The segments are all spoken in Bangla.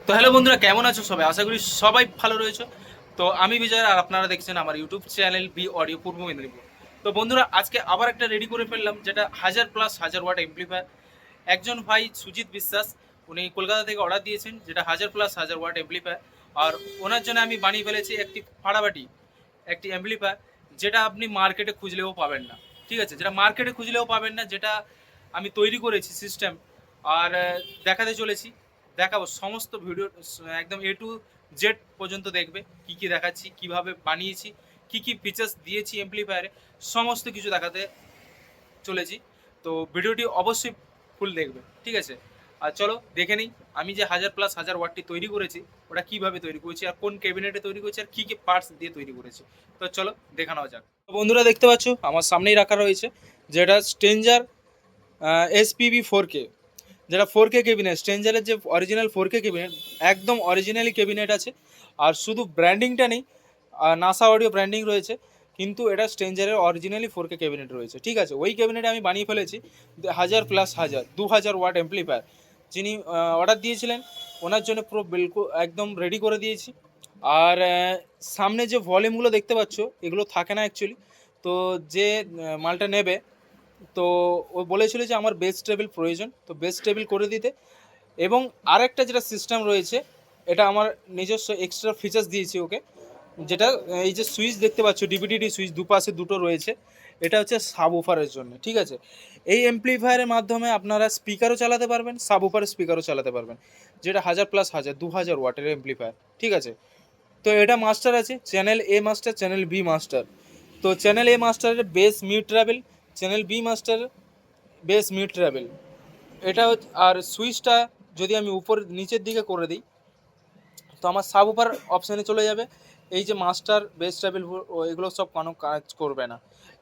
তো হ্যালো বন্ধুরা, কেমন আছো সবাই? আশা করি সবাই ভালো রয়েছে। তো আমি বিজয়, আর আপনারা দেখছেন আমার ইউটিউব চ্যানেল বি অডিও পূর্ব মেদিনীপুর। তো বন্ধুরা, আজকে আবার একটা রেডি করে ফেললাম, যেটা 1000+1000 ওয়াট এমপ্লিফায়ার। একজন ভাই সুজিত বিশ্বাস, উনি কলকাতা থেকে অর্ডার দিয়েছেন, যেটা 1000+1000 ওয়াট এমপ্লিফায়ার। আর ওনার জন্য আমি বানিয়ে ফেলেছি একটি ফাড়াবাটি, একটি অ্যাম্পলিফায়ার, যেটা আপনি মার্কেটে খুঁজলেও পাবেন না। ঠিক আছে, যেটা মার্কেটে খুঁজলেও পাবেন না, যেটা আমি তৈরি করেছি সিস্টেম। আর দেখাতে চলেছি, দেখাবো সমস্ত ভিডিও, একদম এ টু জেড পর্যন্ত দেখবে কি কি দেখাচ্ছি, কিভাবে বানিয়েছি, কি কি ফিচার্স দিয়েছি এমপ্লিফায়ারে, সমস্ত কিছু দেখাতে চলেছি। তো ভিডিওটি অবশ্যই ফুল দেখবে, ঠিক আছে? আর চলো দেখে নিই আমি যে 1000+1000 ওয়াটটি তৈরি করেছি, ওটা কিভাবে তৈরি করেছি, আর কোন ক্যাবিনেটে তৈরি করেছি, আর কী কী পার্টস দিয়ে তৈরি করেছি। তো চলো দেখে নেওয়া যাক। তো বন্ধুরা, দেখতে পাচ্ছ আমার সামনেই রাখা রয়েছে, যেটা স্ট্রেঞ্জার SPB 4K, যেটা 4K ক্যাবিনেট। স্ট্রেঞ্জারের যে অরিজিনাল 4K ক্যাবিনেট, একদম অরিজিনালি ক্যাবিনেট আছে। আর শুধু ব্র্যান্ডিংটা নেই, নাসা অডিও ব্র্যান্ডিং রয়েছে, কিন্তু এটা স্ট্রেঞ্জারের অরিজিনালি 4K ক্যাবিনেট রয়েছে। ঠিক আছে, ওই ক্যাবিনেটে আমি বানিয়ে ফেলেছি 1000+1000 2000 ওয়াট এমপ্লিফায়ার। যিনি অর্ডার দিয়েছিলেন, ওনার জন্য পুরো বিলকুল একদম রেডি করে দিয়েছি। আর সামনে যে ভলিউমগুলো দেখতে পাচ্ছ, এগুলো থাকে না অ্যাকচুয়ালি। তো যে মালটা নেবে, তো ও বলেছিল যে আমার বেস টেবিল প্রয়োজন, তো বেস টেবিল করে দিতে। এবং আরেকটা যেটা সিস্টেম রয়েছে, এটা আমার নিজস্ব এক্সট্রা ফিচার্স দিয়েছি ওকে, যেটা এই যে সুইচ দেখতে পাচ্ছ, ডিভিডিডি সুইচ দুপাশে দুটো রয়েছে, এটা হচ্ছে সাবউফারের জন্য। ঠিক আছে, এই এমপ্লিফায়ারের মাধ্যমে আপনারা স্পিকারও চালাতে পারবেন, সাবউফারের স্পিকারও চালাতে পারবেন, যেটা 1000+1000 2000 ওয়াটের এমপ্লিফায়ার। ঠিক আছে, তো এটা মাস্টার আছে, channel A master, channel B master. তো চ্যানেল এ মাস্টারের base mid travel, channel B master base mid travel. এটা আর সুইচটা যদি আমি উপর নিচের দিকে করে দিই, তো আমার সাব উপার অপশানে চলে যাবে। এই যে মাস্টার বেস ট্রাভেল এগুলো সব কোনো কাজ করবে না।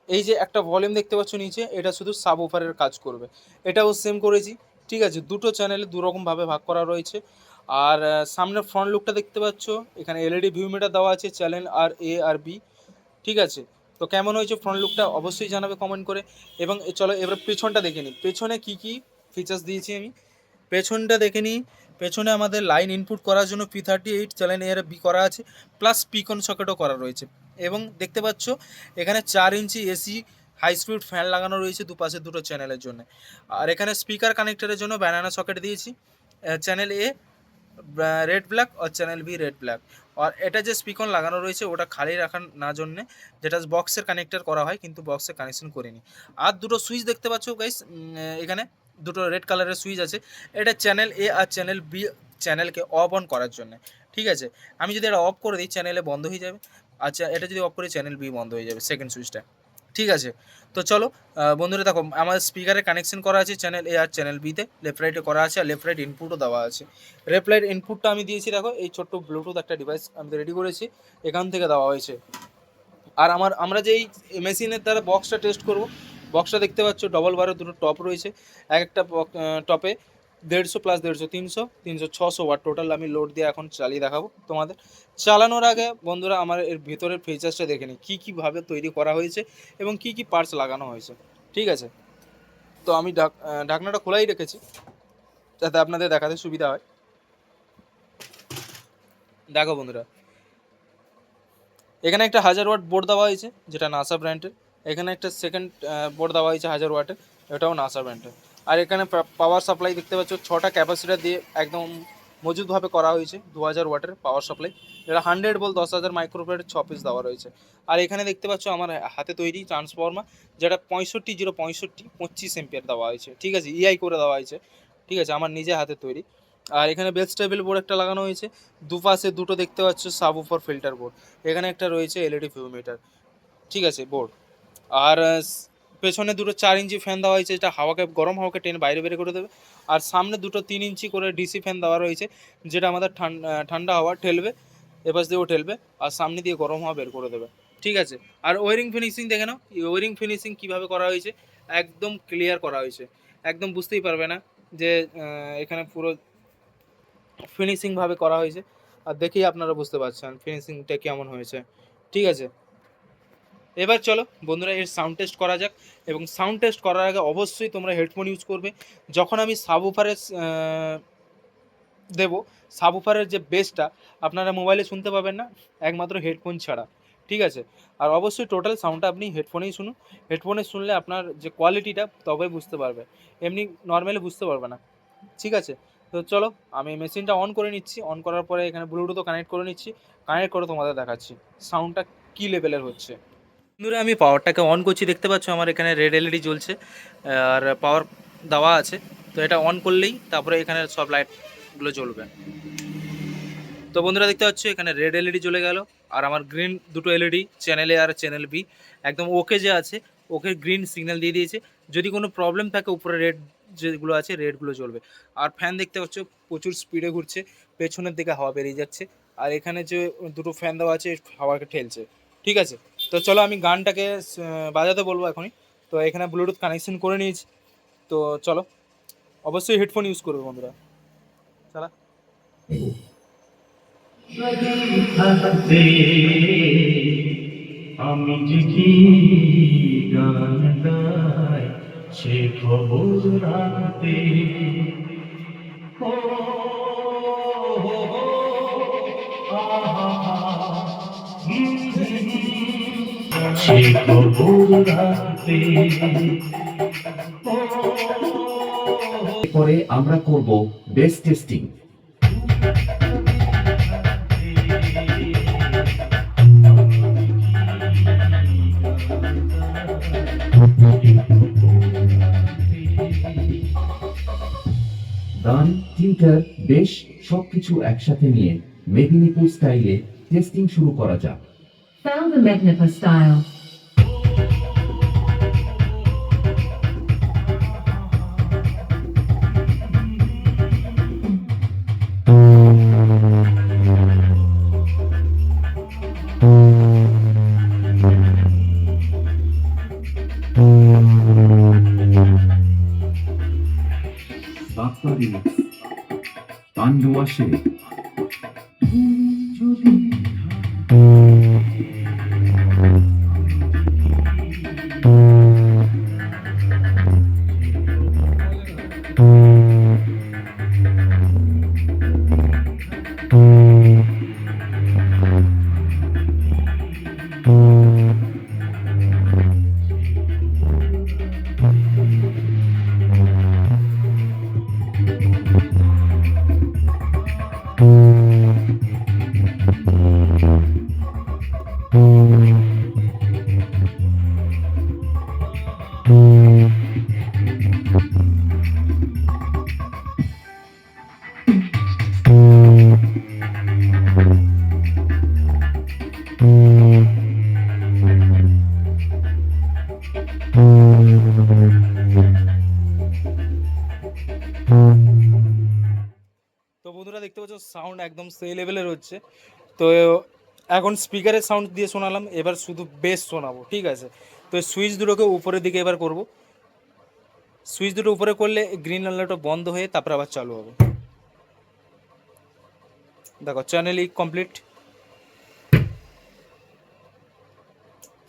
এই যে একটা ভলিউম দেখতে পাচ্ছ নিচে, এটা শুধু সাব উপারের কাজ করবে। এটাও সেম করেছি। ঠিক আছে, দুটো চ্যানেলে দুরকমভাবে ভাগ করা রয়েছে। আর সামনের ফ্রন্ট লুকটা দেখতে পাচ্ছ, এখানে এলইডি ভিউ মিটার দেওয়া আছে, চ্যানেল আর এ আর বি। ঠিক আছে, তো কেমন হয়েছে ফ্রন্ট লুকটা অবশ্যই জানাবে কমেন্ট করে। এবং চলো এবার পেছনটা দেখে নিই, পেছনে কী কী ফিচার্স দিয়েছি আমি, পেছনটা দেখে নিই। পেছনে আমাদের লাইন ইনপুট করার জন্য P38 চ্যানেল এর বি করা আছে, প্লাস পিকন সকেটও করা রয়েছে। এবং দেখতে পাচ্ছ এখানে 4 ইঞ্চি এসি হাই স্পিড ফ্যান লাগানো রয়েছে দুপাশে দুটো চ্যানেলের জন্য। আর এখানে স্পিকার কানেক্টরের জন্য ব্যানানা সকেট দিয়েছি, channel a red black R channel be red black. আর এটা যে স্পিকন লাগানো রয়েছে, ওটা খালি রাখার না জন্যে, যেটা বক্সের কানেক্টার করা হয়, কিন্তু বক্সে কানেকশন করিনি। আর দুটো সুইচ দেখতে পাচ্ছ গাইস, এখানে দুটো রেড কালারের সুইচ আছে, এটা চ্যানেল এ আর চ্যানেল বি চ্যানেলকে অফ অন করার জন্য। ঠিক আছে, আমি যদি এটা অফ করে দিই, চ্যানেলে বন্ধ হয়ে যাবে। আচ্ছা, এটা যদি অফ করি, চ্যানেল বি বন্ধ হয়ে যাবে, সেকেন্ড সুইচটা। ঠিক আছে, তো চলো বন্ধুরা দেখো, আমার স্পিকারে কানেকশন করা আছে চ্যানেল এ আর চ্যানেল বিতে, লেফট রাইটে করা আছে, আর লেফট রাইট ইনপুটও দেওয়া আছে। লেফট রাইট ইনপুটটা আমি দিয়েছি, দেখো এই ছোট্ট ব্লুটুথ একটা ডিভাইস আমি রেডি করেছি, এখান থেকে দেওয়া হয়েছে। আর আমরা যেই মেশিনের দ্বারা বক্সটা টেস্ট করব, বক্সটা দেখতে পাচ্ছ ডবল বারের দুটো টপ রয়েছে, এক একটা টপে 150 + 150 300 600 ওয়াট টোটাল আমি লোড দিয়ে এখন চালিয়ে দেখাবো তোমাদের। চালানোর আগে বন্ধুরা, আমার এর ভিতরের ফিচার্সটা দেখে নিই, কী কীভাবে তৈরি করা হয়েছে এবং কী কী পার্টস লাগানো হয়েছে। ঠিক আছে, তো আমি ঢাকনাটা খোলাই রেখেছি, যাতে আপনাদের দেখাতে সুবিধা হয়। দেখো বন্ধুরা, এখানে একটা 1000 ওয়াট বোর্ড দেওয়া হয়েছে, যেটা নাসা ব্র্যান্ডের। এখানে একটা সেকেন্ড বোর্ড দেওয়া হয়েছে 1000 ওয়াটের, এটাও নাসা ব্র্যান্ডের। আর এখানে পাওয়ার সাপ্লাই দেখতে পাচ্ছ, 6টা ক্যাপাসিটার দিয়ে একদম মজুতভাবে করা হয়েছে 2000 ওয়াটের পাওয়ার সাপ্লাই, যেটা 100 ভোল্ট 10,000 মাইক্রোফ্যারাডের 6 পিস দেওয়া রয়েছে। আর এখানে দেখতে পাচ্ছ আমার হাতে তৈরি ট্রান্সফর্মার, যেটা 65 065 25 এম্পিয়ার দেওয়া হয়েছে। ঠিক আছে, ইআই করে দেওয়া হয়েছে। ঠিক আছে, আমার নিজে হাতে তৈরি। আর এখানে বেস টেবিল বোর্ড একটা লাগানো হয়েছে, দুপাশে দুটো দেখতে পাচ্ছ সাব উফার ফিল্টার বোর্ড, এখানে একটা রয়েছে এলইডি ভিউ মিটার। ঠিক আছে, বোর্ড। আর পেছনে দুটো 4 ইঞ্চি ফ্যান দেওয়া হয়েছে, যেটা হাওয়াকে, গরম হাওয়াকে টেনে বাইরে বের করে দেবে। আর সামনে দুটো 3 ইঞ্চি করে ডিসি ফ্যান দেওয়া রয়েছে, যেটা আমাদের ঠান্ডা হাওয়া ঠেলবে, এপাশ দিয়েও ঠেলবে, আর সামনে দিয়ে গরম হাওয়া বের করে দেবে। ঠিক আছে, আর ওয়ারিং ফিনিশিং দেখে নাও, ওয়ারিং ফিনিশিং কীভাবে করা হয়েছে, একদম ক্লিয়ার করা হয়েছে, একদম বুঝতেই পারবে না যে এখানে পুরো ফিনিশিংভাবে করা হয়েছে। আর দেখেই আপনারা বুঝতে পারছেন ফিনিশিংটা কেমন হয়েছে। ঠিক আছে, এবার চলো বন্ধুরা এর সাউন্ড টেস্ট করা যাক। এবং সাউন্ড টেস্ট করার আগে অবশ্যই তোমরা হেডফোন ইউজ করবে। যখন আমি সাবউফারের দেবো, সাবউফারের যে বেসটা আপনারা মোবাইলে শুনতে পাবেন না, একমাত্র হেডফোন ছাড়া। ঠিক আছে? আর অবশ্যই টোটাল সাউন্ডটা আপনি হেডফোনেই শুনুন। হেডফোনে শুনলে আপনার যে কোয়ালিটিটা তবে বুঝতে পারবে, এমনি নর্মালি বুঝতে পারবে না। ঠিক আছে? তো চলো আমি মেশিনটা অন করে নিচ্ছি। অন করার পরে এখানে ব্লুটুথও কানেক্ট করে নিচ্ছি। কানেক্ট করে তোমাদের দেখাচ্ছি সাউন্ডটা কী লেভেলের হচ্ছে। বন্ধুরা আমি পাওয়ারটাকে অন করছি, দেখতে পাচ্ছ আমার এখানে রেড এলইডি জ্বলছে আর পাওয়ার দেওয়া আছে। তো এটা অন করলেই তারপরে এখানে সব লাইটগুলো জ্বলবে। তো বন্ধুরা দেখতে পাচ্ছ এখানে রেড এলইডি জ্বলে গেল, আর আমার গ্রিন দুটো এলইডি চ্যানেল এ আর চ্যানেল বি একদম ওকে যে আছে, ওকে গ্রিন সিগন্যাল দিয়ে দিয়েছে। যদি কোনো প্রবলেম থাকে উপরে রেড যেগুলো আছে রেডগুলো জ্বলবে। আর ফ্যান দেখতে পাচ্ছ প্রচুর স্পিডে ঘুরছে, পেছনের দিকে হাওয়া বেরিয়ে যাচ্ছে। আর এখানে যে দুটো ফ্যান দেওয়া আছে হাওয়াকে ঠেলছে। ঠিক আছে? তো চলো আমি গানটাকে বাজাতে বলবো এখনই। তো এখানে ব্লুটুথ কানেকশন করে নিয়েছি। তো চলো, অবশ্যই হেডফোন ইউজ করবে বন্ধুরা। চলা। আমি যে কি গান গাই সে খবর রাতে ও সে খবর রাতে পরে আমরা করব বেস টেস্টিং। গান, টিউটার, বেশ সবকিছু একসাথে নিয়ে মেদিনীপুর স্টাইলে টেস্টিং শুরু করা যাক। Found the Megnapa style. Bappa remix, Pandua শেরে। তো বন্ধুরা দেখতে পাচ্ছ সাউন্ড একদম সেই লেভেলের হচ্ছে। তো এখন স্পিকারের সাউন্ড দিয়ে শোনালাম, এবার শুধু বেস শোনাবো। ঠিক আছে? তো সুইচ দুটোকে উপরের দিকে এবার করব। সুইচ দুটো উপরে করলে গ্রিন আলোটা বন্ধ হয়ে তারপর আবার চালু হবে। দেখো চ্যানেল ই কমপ্লিট,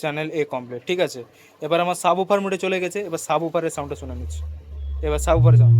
চ্যানেল এ কমপ্লিট। ঠিক আছে? এবার আমার সাব উফার মোডে চলে গেছে। এবার সাব উফারের সাউন্ডটা শুনে নিচ্ছি। এবার সাব উফারে সাউন্ড।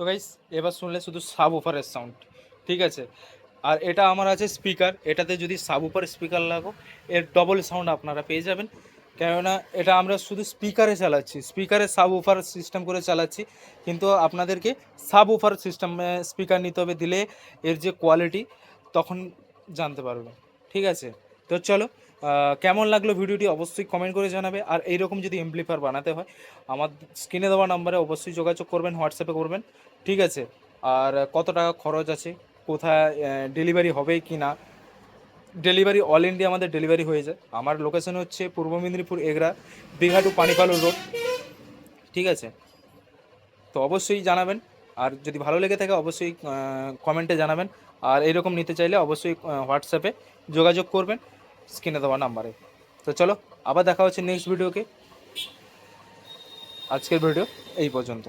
গাইস এবার শুনলে শুধু সাব ওফারের সাউন্ড, ঠিক আছে। আর এটা আমার আছে স্পিকার, এটাতে যদি সাব ওফার স্পিকার লাগো এর ডবল সাউন্ড আপনারা পেয়ে যাবেন, কেননা এটা আমরা শুধু স্পিকারে চালাচ্ছি, স্পিকারে সাব ওফার সিস্টেম করে চালাচ্ছি, কিন্তু আপনাদেরকে সাব ওফার সিস্টেম স্পিকার নিতে হবে, দিলে এর যে কোয়ালিটি তখন জানতে পারবেন, ঠিক আছে। তো চলো, কেমন লাগলো ভিডিওটি অবশ্যই কমেন্ট করে জানাবে। আর এইরকম যদি এমপ্লিফায়ার বানাতে হয় আমার স্ক্রিনে দেওয়া নাম্বারে অবশ্যই যোগাযোগ করবেন, হোয়াটসঅ্যাপে করবেন, ঠিক আছে। আর কত টাকা খরচ আছে, কোথায় ডেলিভারি হবে কি না, ডেলিভারি অল ইন্ডিয়া আমাদের ডেলিভারি হয়ে যায়। আমার লোকেশন হচ্ছে পূর্ব মেদিনীপুর এগরা, দীঘা টু পানিপালুর রোড, ঠিক আছে। তো অবশ্যই জানাবেন, আর যদি ভালো লেগে থাকে অবশ্যই কমেন্টে জানাবেন। আর এরকম নিতে চাইলে অবশ্যই হোয়াটসঅ্যাপে যোগাযোগ করবেন স্ক্রিনে দেওয়া নাম্বারে। তো চলো, আবার দেখা হচ্ছে নেক্সট ভিডিওকে। আজকের ভিডিও এই পর্যন্ত।